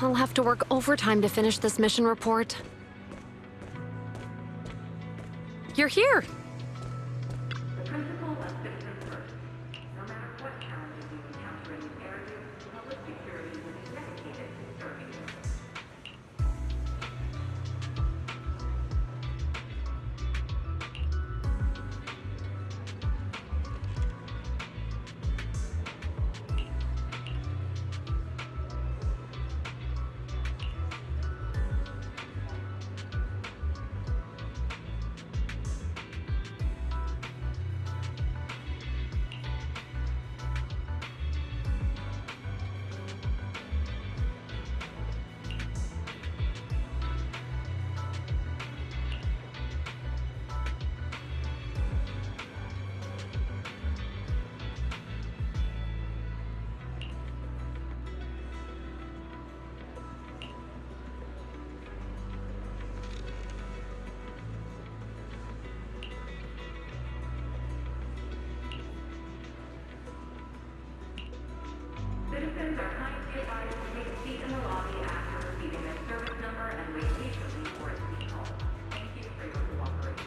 I'll have to work overtime to finish this mission report. You're here! The principle of citizen first. No matter what challenges you encounter in this area, public security will be dedicated to serving you. Citizens are kindly advised to take a seat in the lobby after receiving their service number and wait patiently for it to be called. Thank you for your cooperation.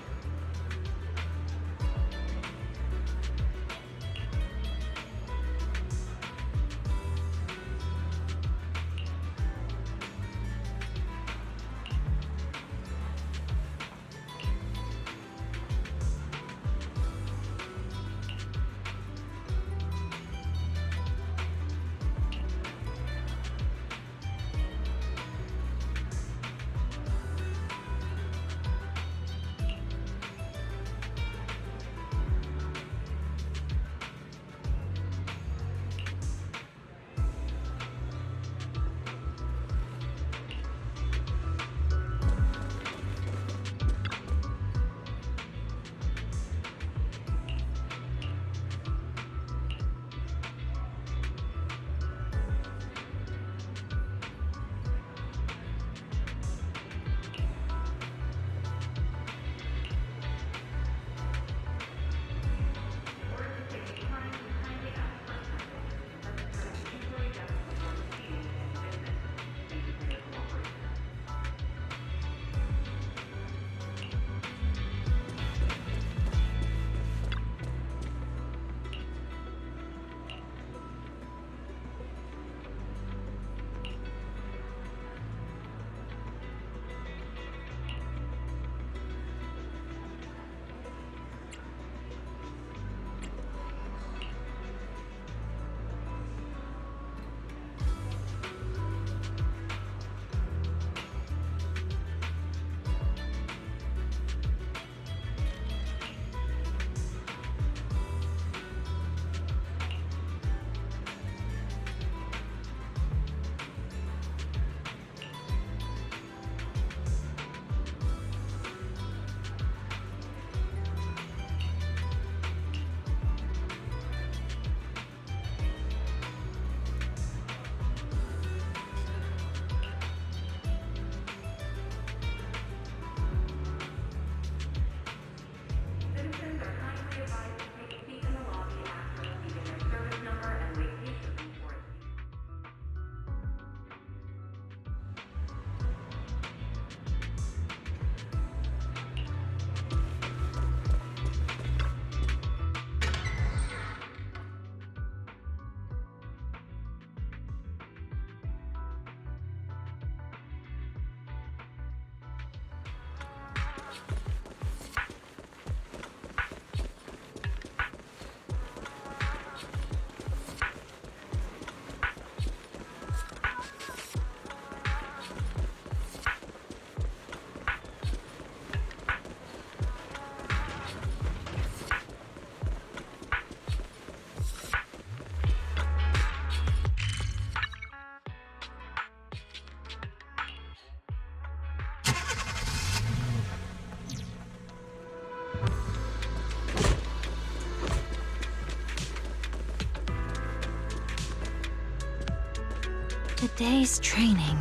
Today's training.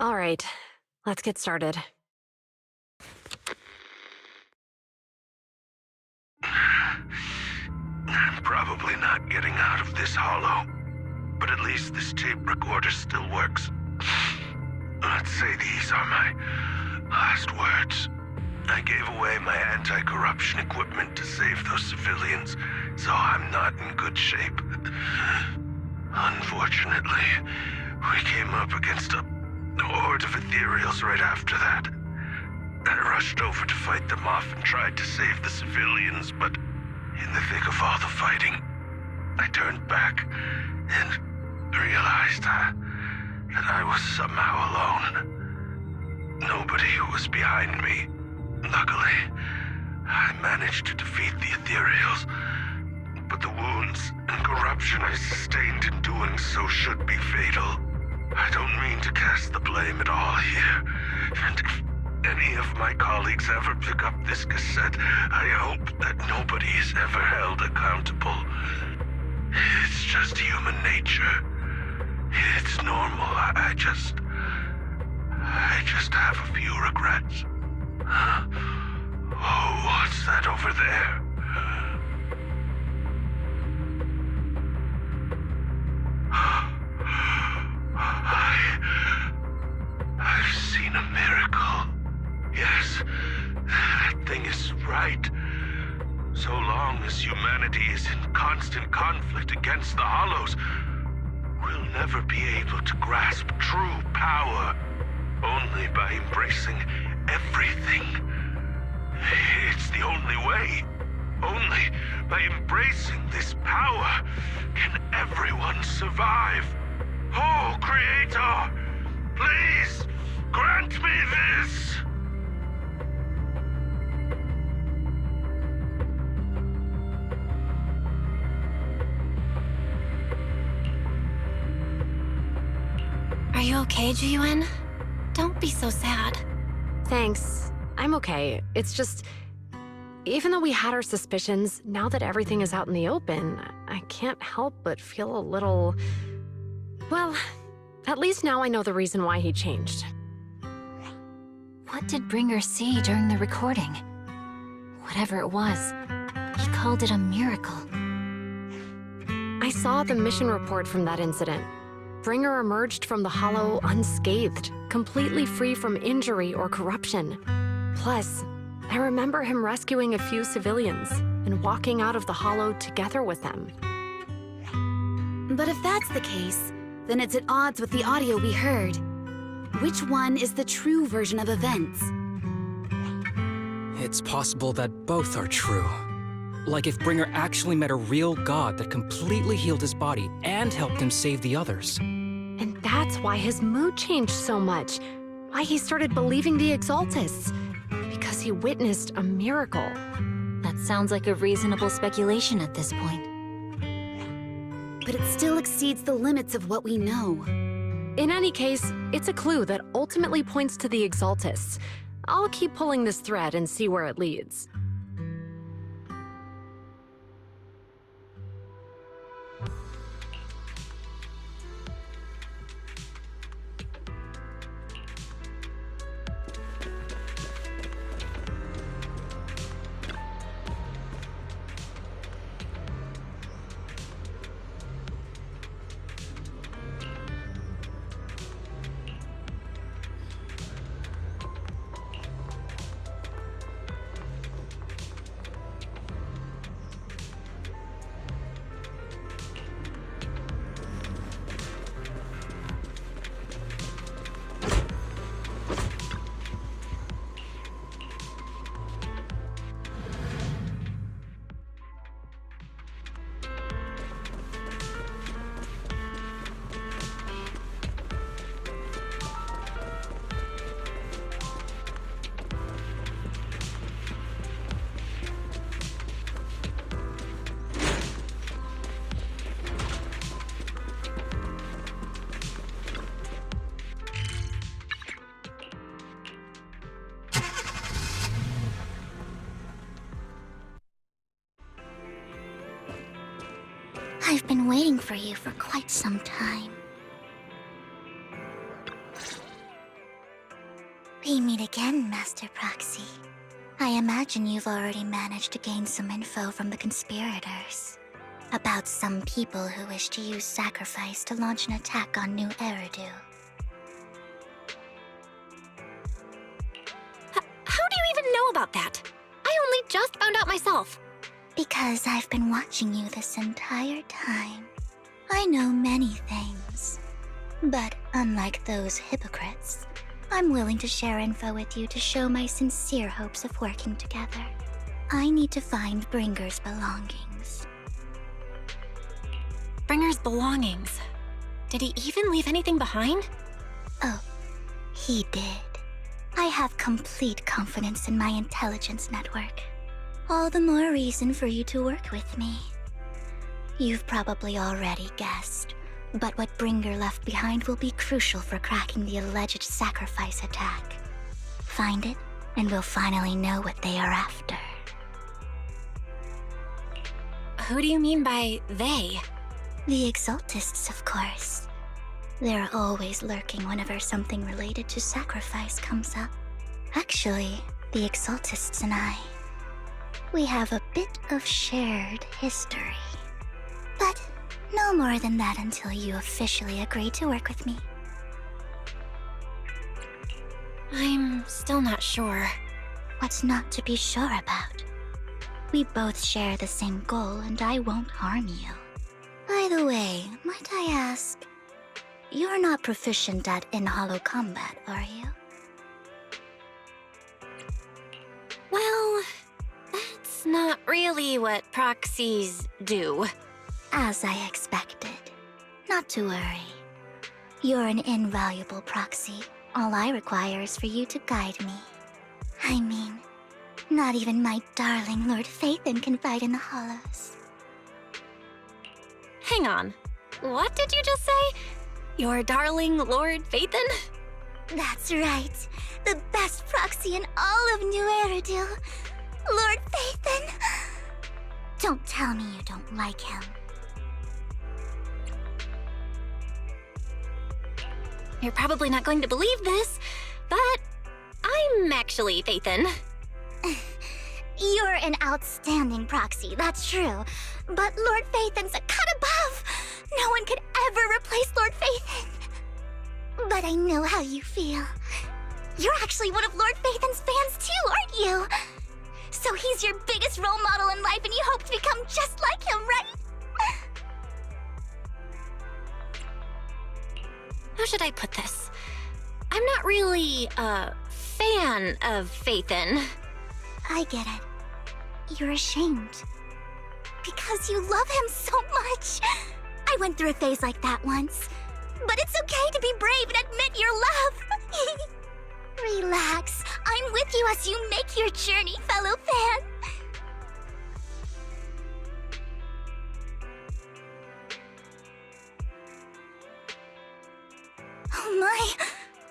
All right, let's get started. I'm probably not getting out of this hollow, but at least this tape recorder still works. Let's say these are my last words. I gave away my anti-corruption equipment to save those civilians, so I'm not in good shape. Unfortunately, we came up against a horde of ethereals right after that. I rushed over to fight them off and tried to save the civilians, but in the thick of all the fighting, I turned back and realized that I was somehow alone. Nobody was behind me. Luckily, I managed to defeat the ethereals, but the wounds and corruption I sustained in doing so should be fatal. I don't mean to cast the blame at all here, and if any of my colleagues ever pick up this cassette, I hope that nobody is ever held accountable. It's just human nature. It's normal. I just have a few regrets. Oh, what's that over there? I've seen a miracle. Yes, that thing is right. So long as humanity is in constant conflict against the Hollows, we'll never be able to grasp true power. Only by embracing everything. It's the only way. Only by embracing this power can everyone survive. Oh, Creator, please grant me this! Are you okay, Jiyuan? Don't be so sad. Thanks. I'm okay. It's just... Even though we had our suspicions, now that everything is out in the open, I can't help but feel a little... Well, at least now I know the reason why he changed. What did Bringer see during the recording? Whatever it was, he called it a miracle. I saw the mission report from that incident. Bringer emerged from the Hollow unscathed, completely free from injury or corruption. Plus, I remember him rescuing a few civilians and walking out of the Hollow together with them. But if that's the case, then it's at odds with the audio we heard. Which one is the true version of events? It's possible that both are true. Like if Bringer actually met a real god that completely healed his body and helped him save the others. And that's why his mood changed so much. Why he started believing the Exaltists. Because he witnessed a miracle. That sounds like a reasonable speculation at this point. But it still exceeds the limits of what we know. In any case, it's a clue that ultimately points to the Exaltists. I'll keep pulling this thread and see where it leads. I've been waiting for you for quite some time. We meet again, Master Proxy. I imagine you've already managed to gain some info from the conspirators. About some people who wish to use sacrifice to launch an attack on New Eridu. How do you even know about that? I only just found out myself. Because I've been watching you this entire time. I know many things. But unlike those hypocrites, I'm willing to share info with you to show my sincere hopes of working together. I need to find Bringer's belongings. Bringer's belongings. Did he even leave anything behind? Oh, he did. I have complete confidence in my intelligence network. All the more reason for you to work with me. You've probably already guessed, but what Bringer left behind will be crucial for cracking the alleged sacrifice attack. Find it, and we'll finally know what they are after. Who do you mean by they? The Exaltists, of course. They're always lurking whenever something related to sacrifice comes up. Actually, the Exaltists and I, we have a bit of shared history. But no more than that until you officially agree to work with me. I'm still not sure. What's not to be sure about? We both share the same goal, and I won't harm you. By the way, might I ask, you're not proficient at in-hollow combat, are you? Well, that's not really what proxies do. As I expected. Not to worry. You're an invaluable proxy. All I require is for you to guide me. I mean, not even my darling Lord Phaethon can fight in the hollows. Hang on. What did you just say? Your darling Lord Phaethon? That's right. The best proxy in all of New Eridu. Lord Phaethon. Don't tell me you don't like him. You're probably not going to believe this, but I'm actually Phaethon. You're an outstanding proxy, that's true. But Lord Phaethon's a cut above. No one could ever replace Lord Phaethon. But I know how you feel. You're actually one of Lord Phaethon's fans too, aren't you? So he's your biggest role model in life and you hope to become just like him, right? How should I put this? I'm not really a fan of Phaethon. I get it. You're ashamed. Because you love him so much. I went through a phase like that once. But it's okay to be brave and admit your love. Relax. I'm with you as you make your journey, fellow fan. Oh my.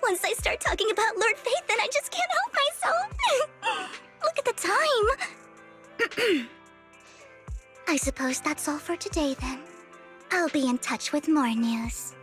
Once I start talking about Lord Phaethon, I just can't help myself. Look at the time. I suppose that's all for today then. I'll be in touch with more news.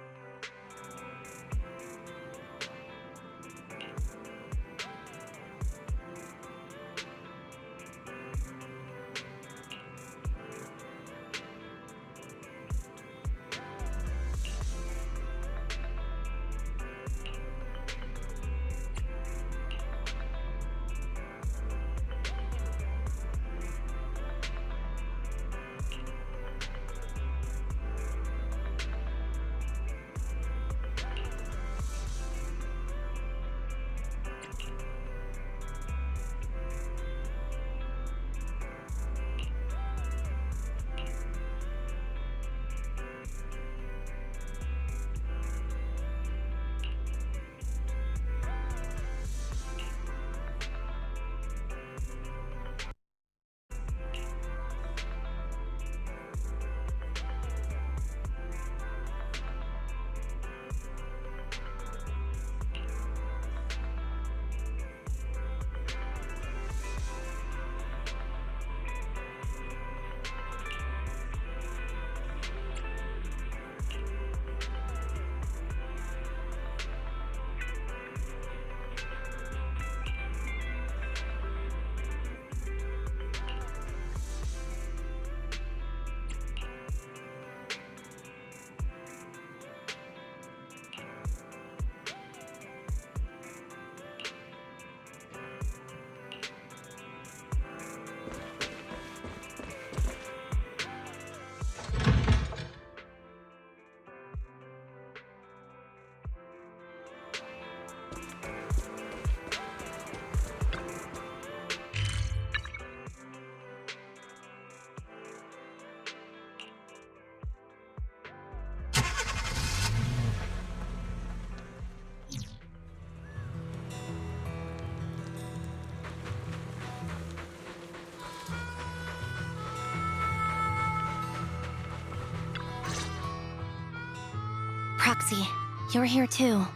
Proxy, you're here too.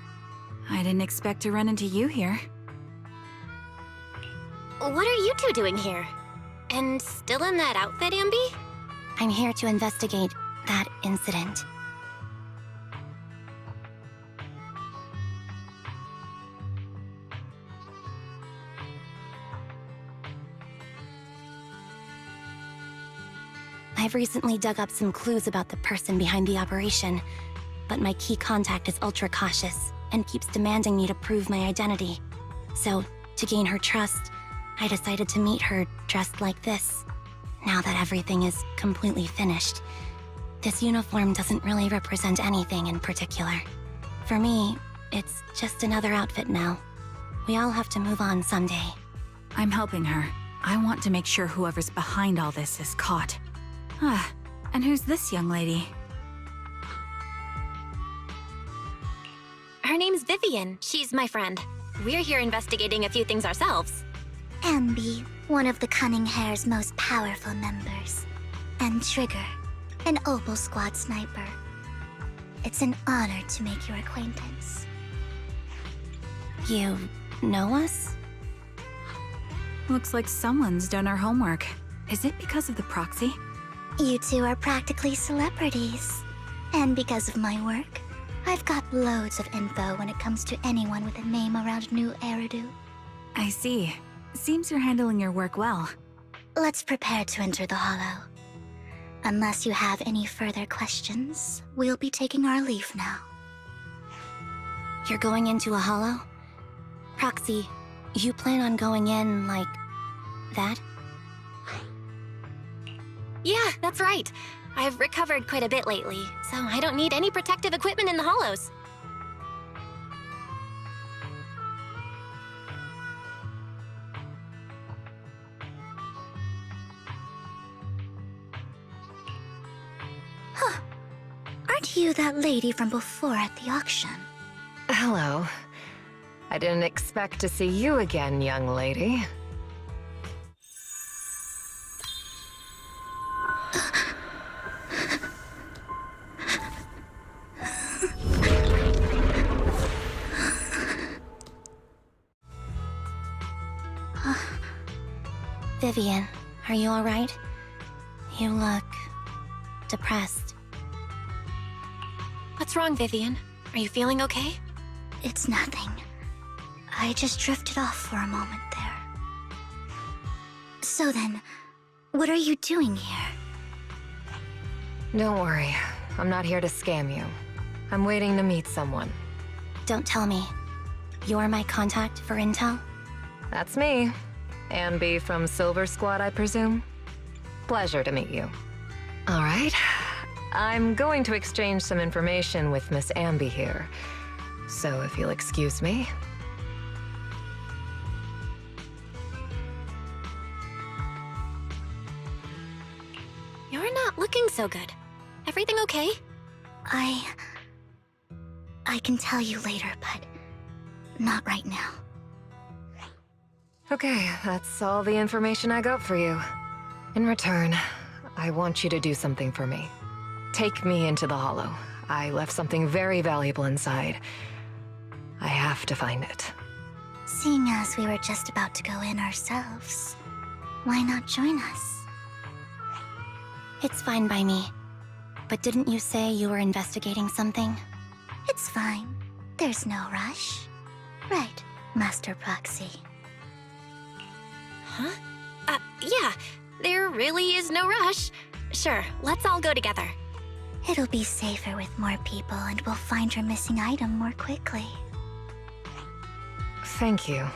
I didn't expect to run into you here. What are you two doing here? And still in that outfit, Ambi? I'm here to investigate that incident. I've recently dug up some clues about the person behind the operation, but my key contact is ultra cautious and keeps demanding me to prove my identity. So, to gain her trust, I decided to meet her dressed like this. Now that everything is completely finished, this uniform doesn't really represent anything in particular. For me, it's just another outfit now. We all have to move on someday. I'm helping her. I want to make sure whoever's behind all this is caught. Ah, and who's this young lady? Her name's Vivian. She's my friend. We're here investigating a few things ourselves. Ambi, one of the Cunning Hair's most powerful members. And Trigger, an Opal Squad sniper. It's an honor to make your acquaintance. You know us? Looks like someone's done our homework. Is it because of the proxy? You two are practically celebrities. And because of my work, I've got loads of info when it comes to anyone with a name around New Eridu. I see. Seems you're handling your work well. Let's prepare to enter the Hollow. Unless you have any further questions, we'll be taking our leave now. You're going into a Hollow? Proxy, you plan on going in like that? Yeah, that's right. I've recovered quite a bit lately, so I don't need any protective equipment in the hollows. Aren't you that lady from before at the auction? Hello. I didn't expect to see you again, young lady. Vivian, are you alright? You look depressed. What's wrong, Vivian? Are you feeling okay? It's nothing. I just drifted off for a moment there. So then, what are you doing here? Don't worry. I'm not here to scam you. I'm waiting to meet someone. Don't tell me. You're my contact for intel? That's me. Ambi from Silver Squad, I presume? Pleasure to meet you. All right. I'm going to exchange some information with Miss Ambi here. So if you'll excuse me. You're not looking so good. Everything okay? I can tell you later, but not right now. Okay, that's all the information I got for you. In return, I want you to do something for me. Take me into the Hollow. I left something very valuable inside. I have to find it. Seeing as we were just about to go in ourselves, why not join us? It's fine by me. But didn't you say you were investigating something? It's fine. There's no rush. Right, Master Proxy. Huh? Yeah. There really is no rush. Sure, let's all go together. It'll be safer with more people and we'll find your missing item more quickly. Thank you.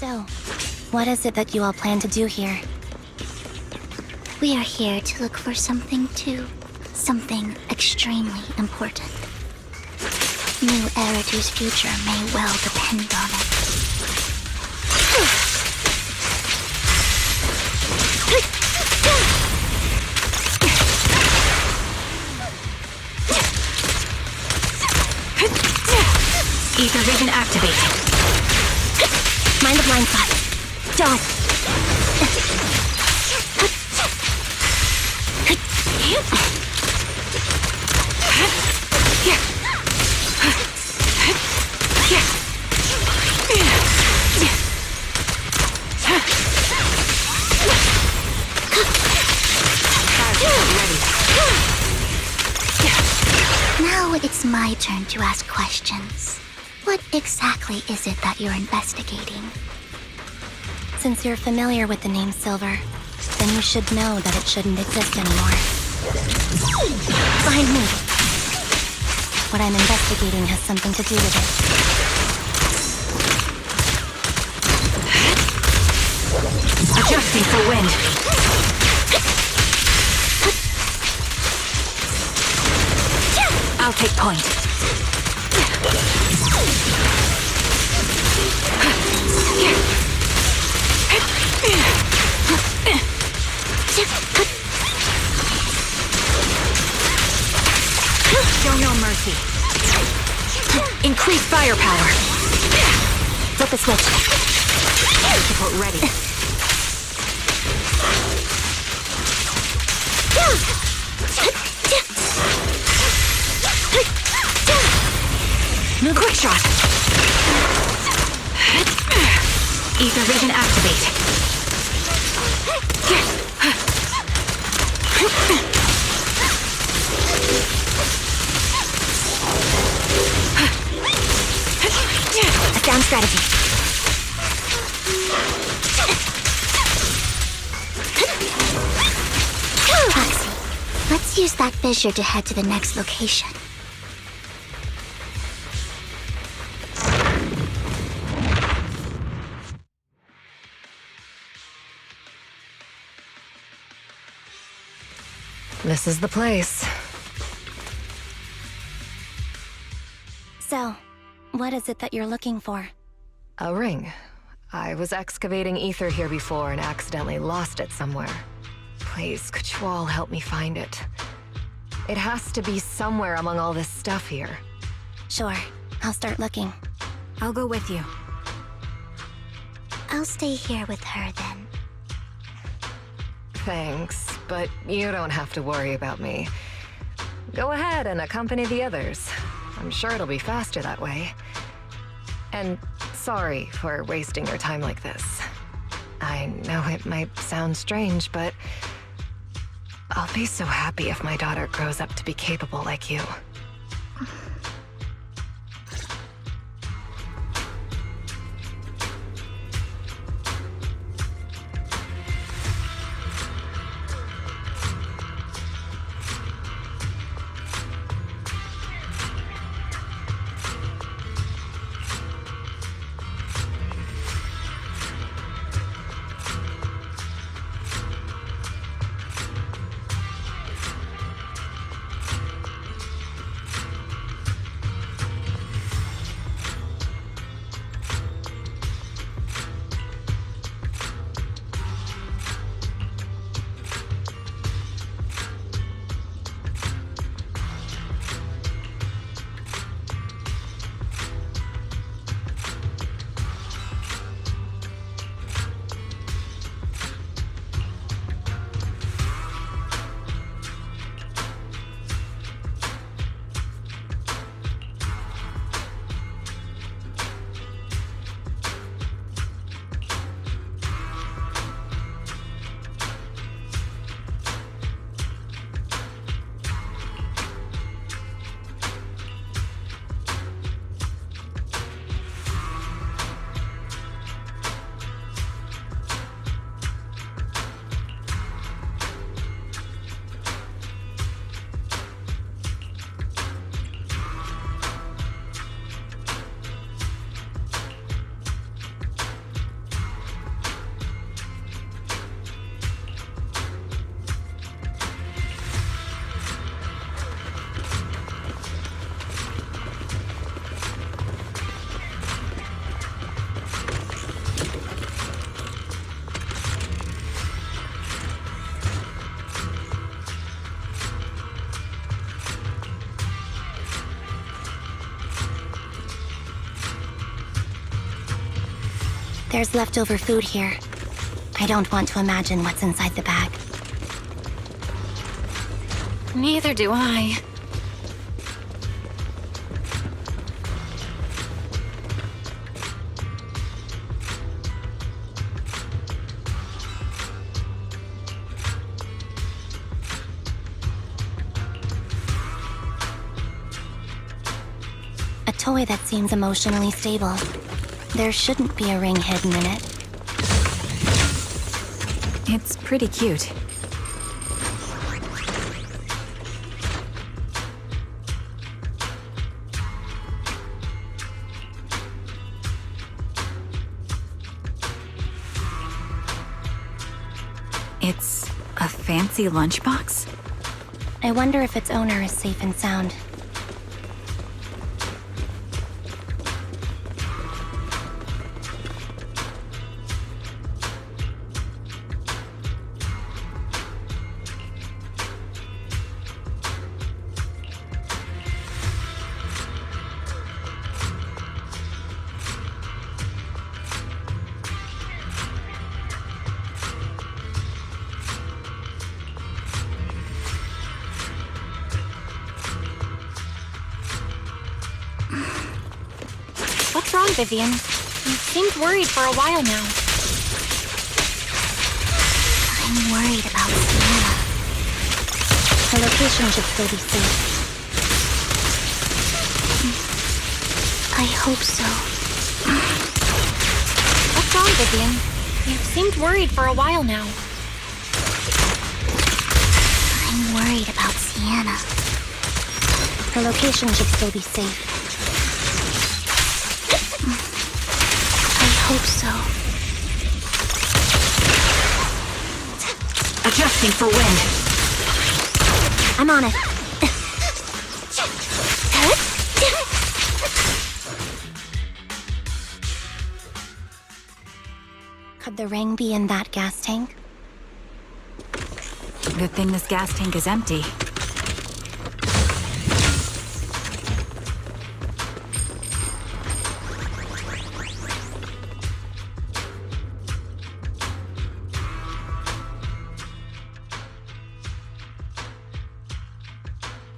So, what is it that you all plan to do here? We are here to look for something too. Something extremely important. New Eridu's future may well depend on it. Ether vision activate. Mind the blind spot. Don't. Now it's my turn to ask questions. What exactly is it that you're investigating? Since you're familiar with the name Silver, then you should know that it shouldn't exist anymore. Find me. What I'm investigating has something to do with it. Adjusting for wind. I'll take point. Show no mercy. Increase firepower. Flip a switch. Support ready. Quick shot. Ether vision activate. A sound strategy. Proxy, let's use that fissure to head to the next location. This is the place. So, what is it that you're looking for? A ring. I was excavating ether here before and accidentally lost it somewhere. Please, could you all help me find it? It has to be somewhere among all this stuff here. Sure, I'll start looking. I'll go with you. I'll stay here with her then. Thanks, but you don't have to worry about me. Go ahead and accompany the others. I'm sure it'll be faster that way. And sorry for wasting your time like this. I know it might sound strange, but I'll be so happy if my daughter grows up to be capable like you. There's leftover food here. I don't want to imagine what's inside the bag. Neither do I. A toy that seems emotionally stable. There shouldn't be a ring hidden in it. It's pretty cute. It's a fancy lunchbox? I wonder if its owner is safe and sound. What's wrong, Vivian? You seemed worried for a while now. I'm worried about Sienna. Her location should still be safe. I hope so. What's wrong, Vivian? You seemed worried for a while now. I'm worried about Sienna. Her location should still be safe. I hope so. Adjusting for wind. I'm on it. Could the ring be in that gas tank? Good thing this gas tank is empty.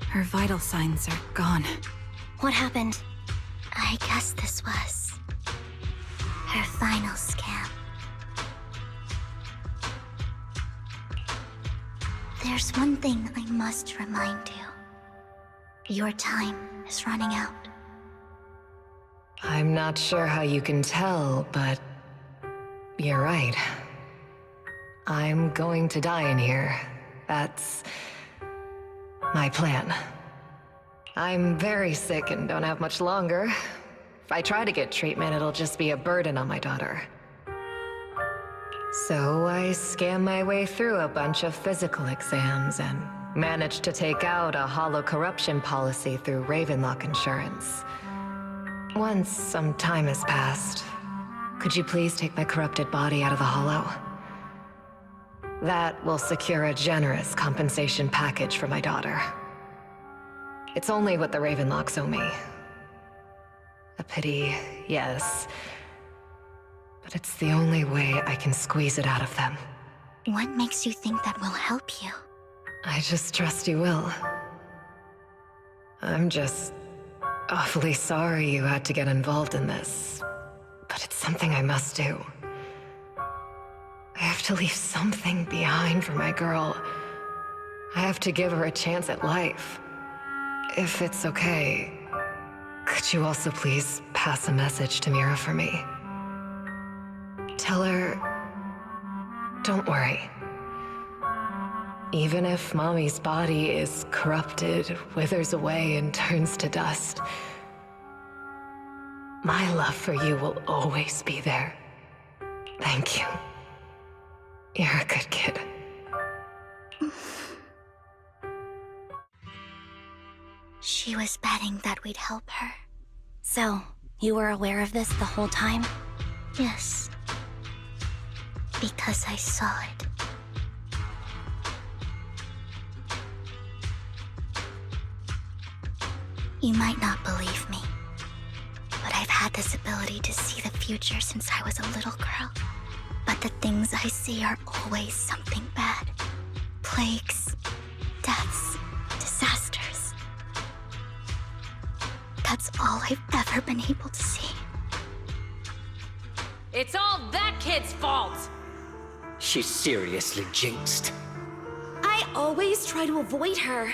Her vital signs are gone. What happened? I guess this was her final scam. There's one thing I must remind you. Your time is running out. I'm not sure how you can tell, but you're right. I'm going to die in here. That's my plan. I'm very sick and don't have much longer. If I try to get treatment, it'll just be a burden on my daughter. So I scam my way through a bunch of physical exams and managed to take out a hollow corruption policy through Ravenlock Insurance. Once some time has passed, could you please take my corrupted body out of the hollow? That will secure a generous compensation package for my daughter. It's only what the Ravenlocks owe me. A pity, yes. But it's the only way I can squeeze it out of them. What makes you think that will help you? I just trust you will. I'm just awfully sorry you had to get involved in this. But it's something I must do. I have to leave something behind for my girl. I have to give her a chance at life. If it's okay, could you also please pass a message to Mira for me? Tell her, don't worry. Even if Mommy's body is corrupted, withers away, and turns to dust, my love for you will always be there. Thank you. You're a good kid. She was betting that we'd help her. So, you were aware of this the whole time? Yes. Because I saw it. You might not believe me, but I I've had this ability to see the future since I was a little girl. But the things I see are always something bad. Plagues, deaths, disasters. That's all I've ever been able to see. It's all that kid's fault! She's seriously jinxed. I always try to avoid her.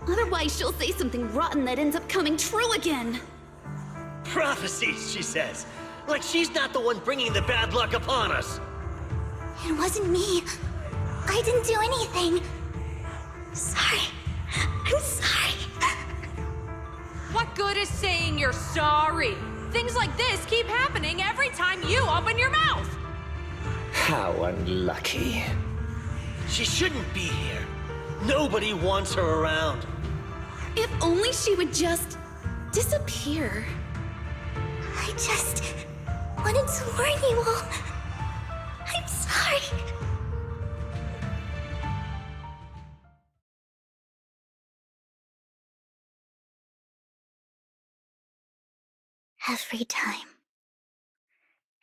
Otherwise, she'll say something rotten that ends up coming true again. Prophecies, she says. Like she's not the one bringing the bad luck upon us. It wasn't me. I didn't do anything. Sorry. I'm sorry. What good is saying you're sorry? Things like this keep happening every time you open your mouth! How unlucky. She shouldn't be here. Nobody wants her around. If only she would just disappear. I just wanted to warn you all. I'm sorry.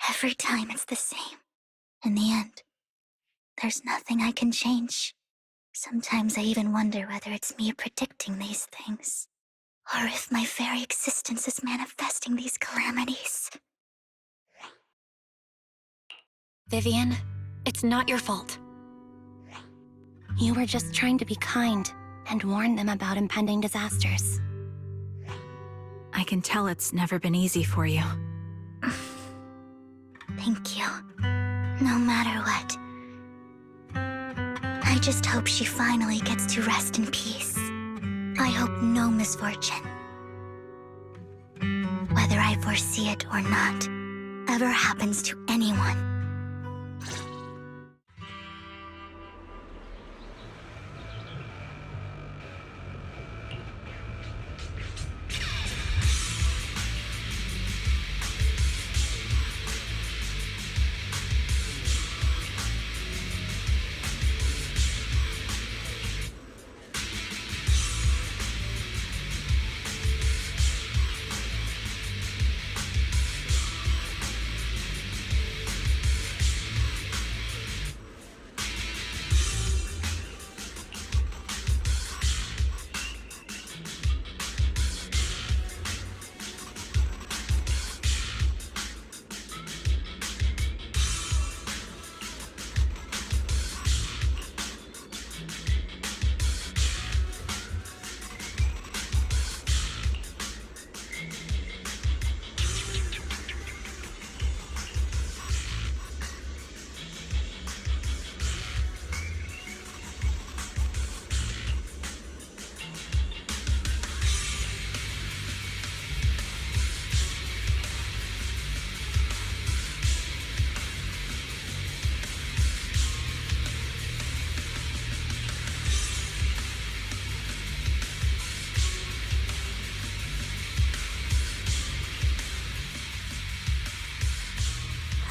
Every time it's the same. In the end, there's nothing I can change. Sometimes I even wonder whether it's me predicting these things, or if my very existence is manifesting these calamities. Vivian, it's not your fault. You were just trying to be kind and warn them about impending disasters. I can tell it's never been easy for you. Thank you. No matter what. I just hope she finally gets to rest in peace. I hope no misfortune, whether I foresee it or not, ever happens to anyone.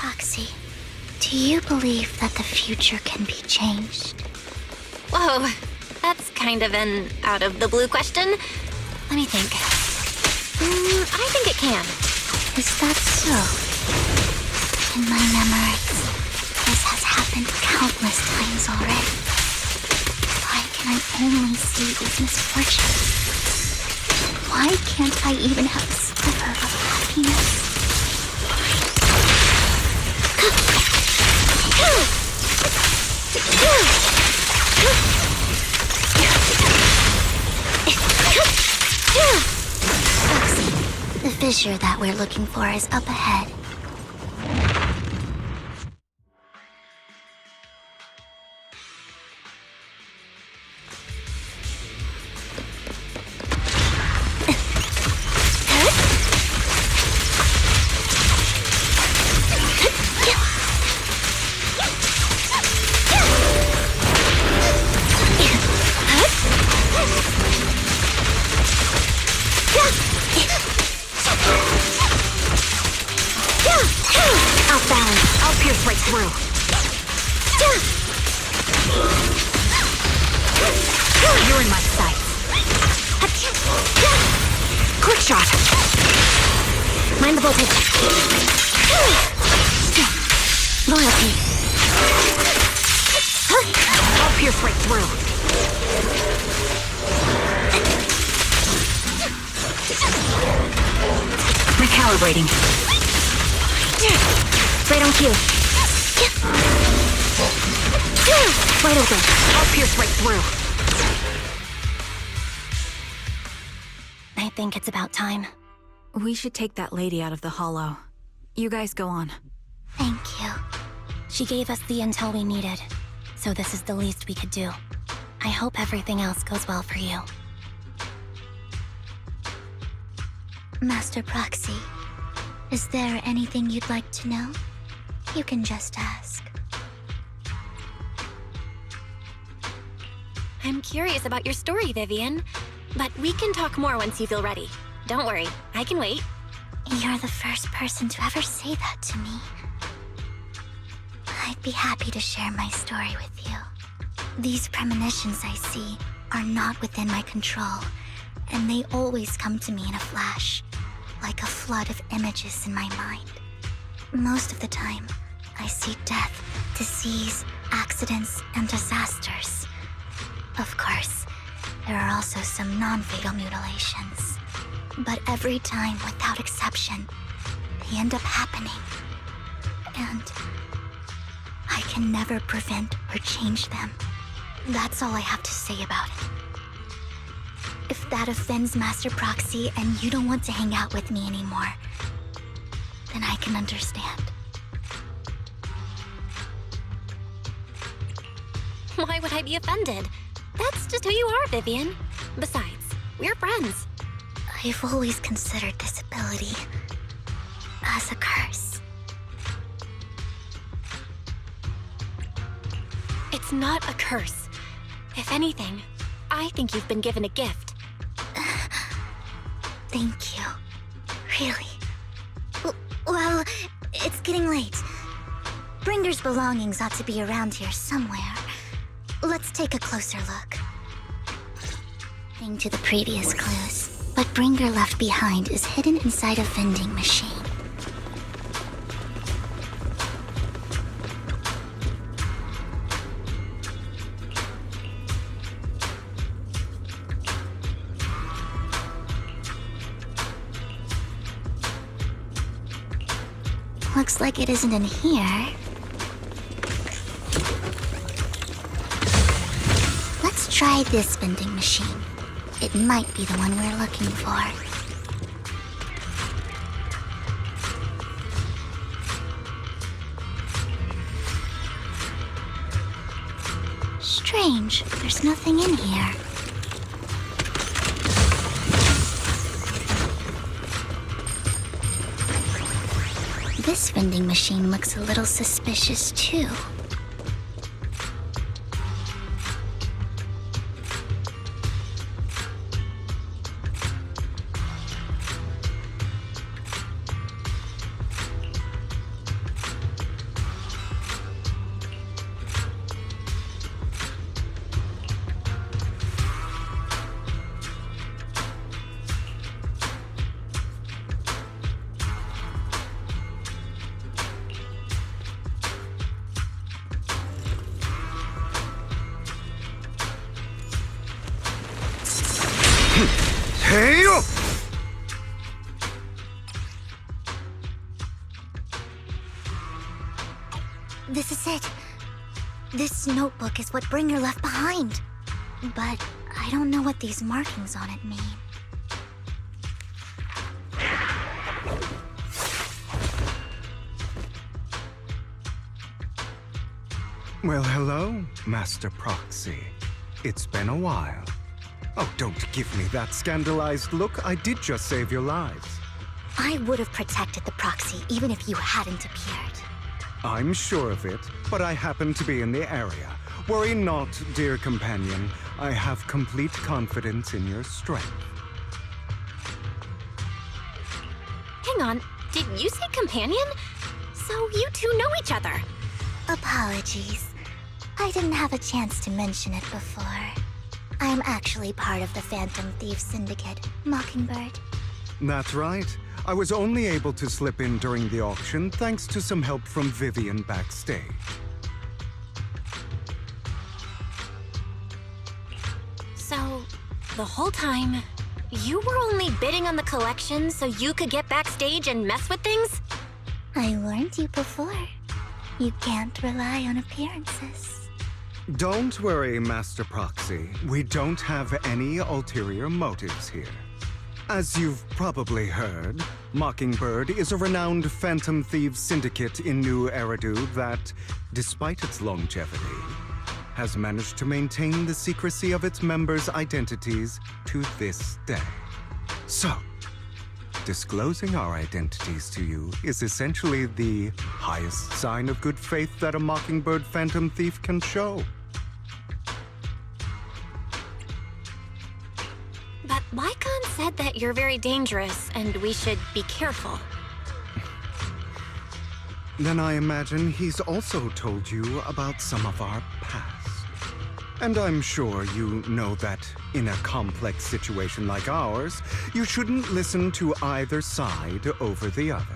Roxy, do you believe that the future can be changed? Whoa, that's kind of an out-of-the-blue question. Let me think. I think it can. Is that so? In my memories, this has happened countless times already. Why can I only see these misfortunes? Why can't I even have a sliver of happiness? The fissure that we're looking for is up ahead. I'll pierce right through. You're in my sights. Quick shot. Mind the voltage. Loyalty. I'll pierce right through. Recalibrating. Right on cue. Wide open. I'll pierce right through. I think it's about time. We should take that lady out of the hollow. You guys go on. Thank you. She gave us the intel we needed, so this is the least we could do. I hope everything else goes well for you. Master Proxy, is there anything you'd like to know? You can just ask. I'm curious about your story, Vivian. But we can talk more once you feel ready. Don't worry, I can wait. You're the first person to ever say that to me. I'd be happy to share my story with you. These premonitions I see are not within my control, and they always come to me in a flash, like a flood of images in my mind. Most of the time, I see death, disease, accidents, and disasters. Of course, there are also some non-fatal mutilations. But every time, without exception, they end up happening. And I can never prevent or change them. That's all I have to say about it. If that offends Master Proxy and you don't want to hang out with me anymore, then I can understand. Why would I be offended? That's just who you are, Vivian. Besides, we're friends. I've always considered this ability as a curse. It's not a curse. If anything, I think you've been given a gift. Thank you. Really. Well, it's getting late. Bringer's belongings ought to be around here somewhere. Let's take a closer look. According to the previous clues, what Bringer left behind is hidden inside a vending machine. Looks like it isn't in here. Let's try this vending machine. It might be the one we're looking for. Strange, there's nothing in here. This vending machine looks a little suspicious too. Hey-yo! This is it. This notebook is what Bringer left behind. But I don't know what these markings on it mean. Well, hello, Master Proxy. It's been a while. Oh, don't give me that scandalized look. I did just save your lives. I would have protected the proxy even if you hadn't appeared. I'm sure of it, but I happen to be in the area. Worry not, dear companion. I have complete confidence in your strength. Hang on, did you say companion? So you two know each other. Apologies. I didn't have a chance to mention it before. I'm actually part of the Phantom Thieves Syndicate, Mockingbird. That's right. I was only able to slip in during the auction thanks to some help from Vivian backstage. So, the whole time, you were only bidding on the collection so you could get backstage and mess with things? I warned you before. You can't rely on appearances. Don't worry, Master Proxy. We don't have any ulterior motives here. As you've probably heard, Mockingbird is a renowned phantom thieves syndicate in New Eridu that, despite its longevity, has managed to maintain the secrecy of its members' identities to this day. So, disclosing our identities to you is essentially the highest sign of good faith that a Mockingbird phantom thief can show. But Lycon said that you're very dangerous and we should be careful. Then I imagine he's also told you about some of our past. And I'm sure you know that in a complex situation like ours, you shouldn't listen to either side over the other.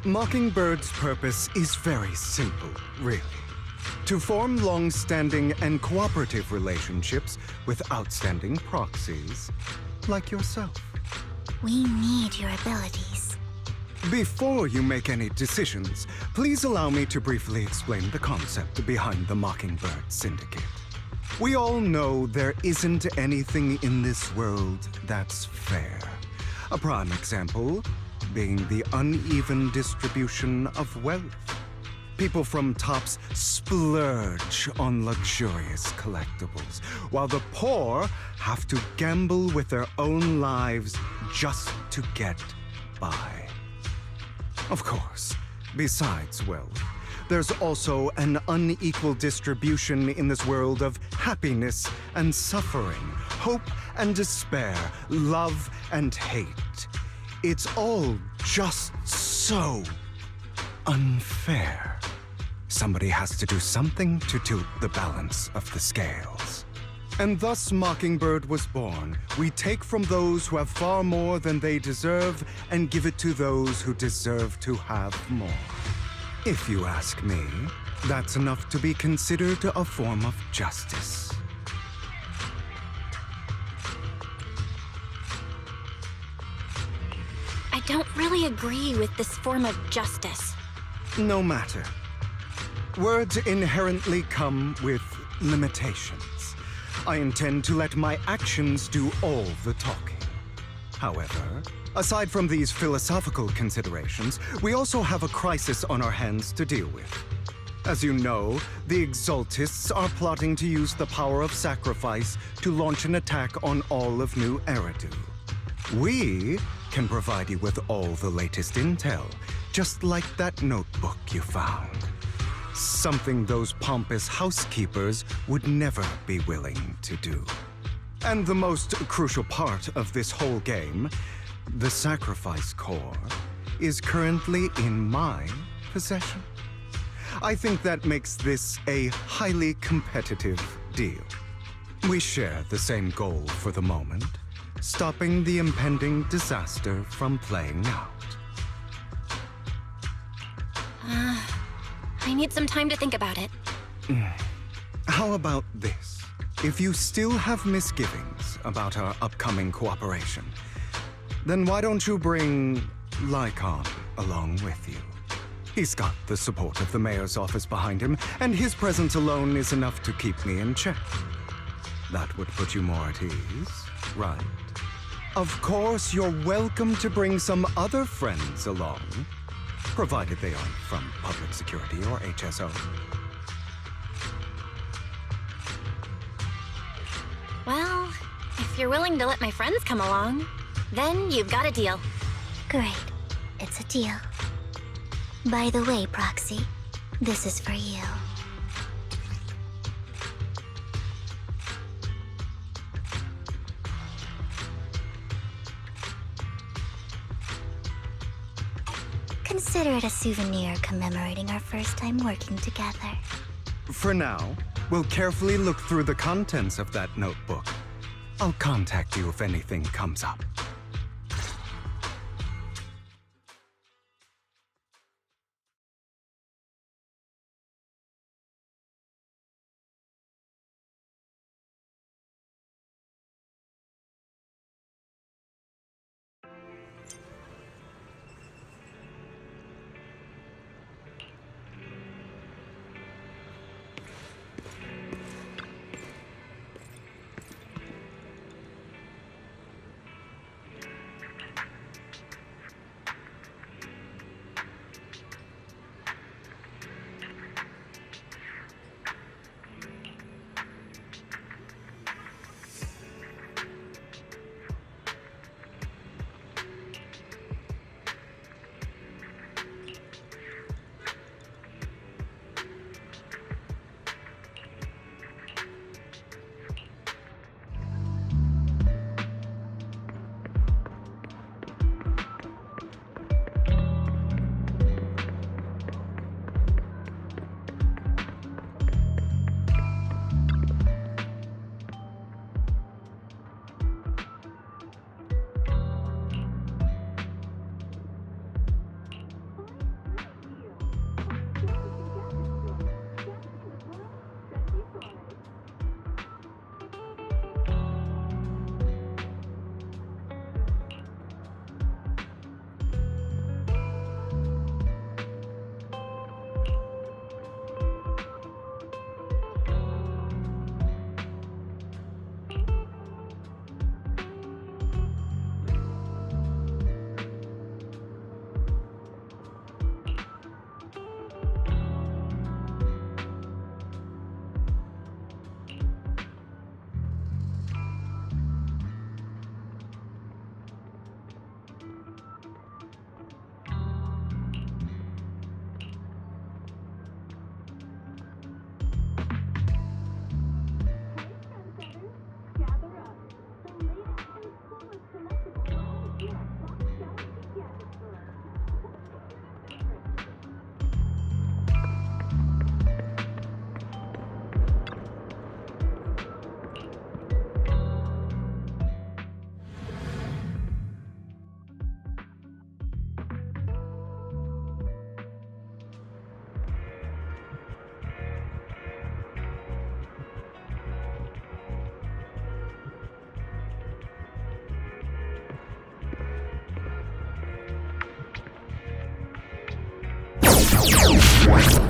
Mockingbird's purpose is very simple, really. To form long-standing and cooperative relationships with outstanding proxies like yourself. We need your abilities. Before you make any decisions, please allow me to briefly explain the concept behind the Mockingbird Syndicate. We all know there isn't anything in this world that's fair. A prime example being the uneven distribution of wealth. People from tops splurge on luxurious collectibles, while the poor have to gamble with their own lives just to get by. Of course, besides wealth, there's also an unequal distribution in this world of happiness and suffering, hope and despair, love and hate. It's all just so unfair. Somebody has to do something to tilt the balance of the scales. And thus Mockingbird was born. We take from those who have far more than they deserve and give it to those who deserve to have more. If you ask me, that's enough to be considered a form of justice. I don't really agree with this form of justice. No matter. Words inherently come with limitations. I intend to let my actions do all the talking. However, aside from these philosophical considerations, we also have a crisis on our hands to deal with. As you know, the Exaltists are plotting to use the power of sacrifice to launch an attack on all of New Eridu. We can provide you with all the latest intel, just like that notebook you found. Something those pompous housekeepers would never be willing to do. And the most crucial part of this whole game, the sacrifice core, is currently in my possession. I think that makes this a highly competitive deal. We share the same goal for the moment, stopping the impending disaster from playing out. I need some time to think about it. How about this? If you still have misgivings about our upcoming cooperation, then why don't you bring Lycon along with you? He's got the support of the mayor's office behind him, and his presence alone is enough to keep me in check. That would put you more at ease, right? Of course, you're welcome to bring some other friends along, provided they aren't from public security or HSO. Well, if you're willing to let my friends come along, then you've got a deal. Great. It's a deal. By the way, Proxy, this is for you. Consider it a souvenir commemorating our first time working together. For now, we'll carefully look through the contents of that notebook. I'll contact you if anything comes up. Zenless.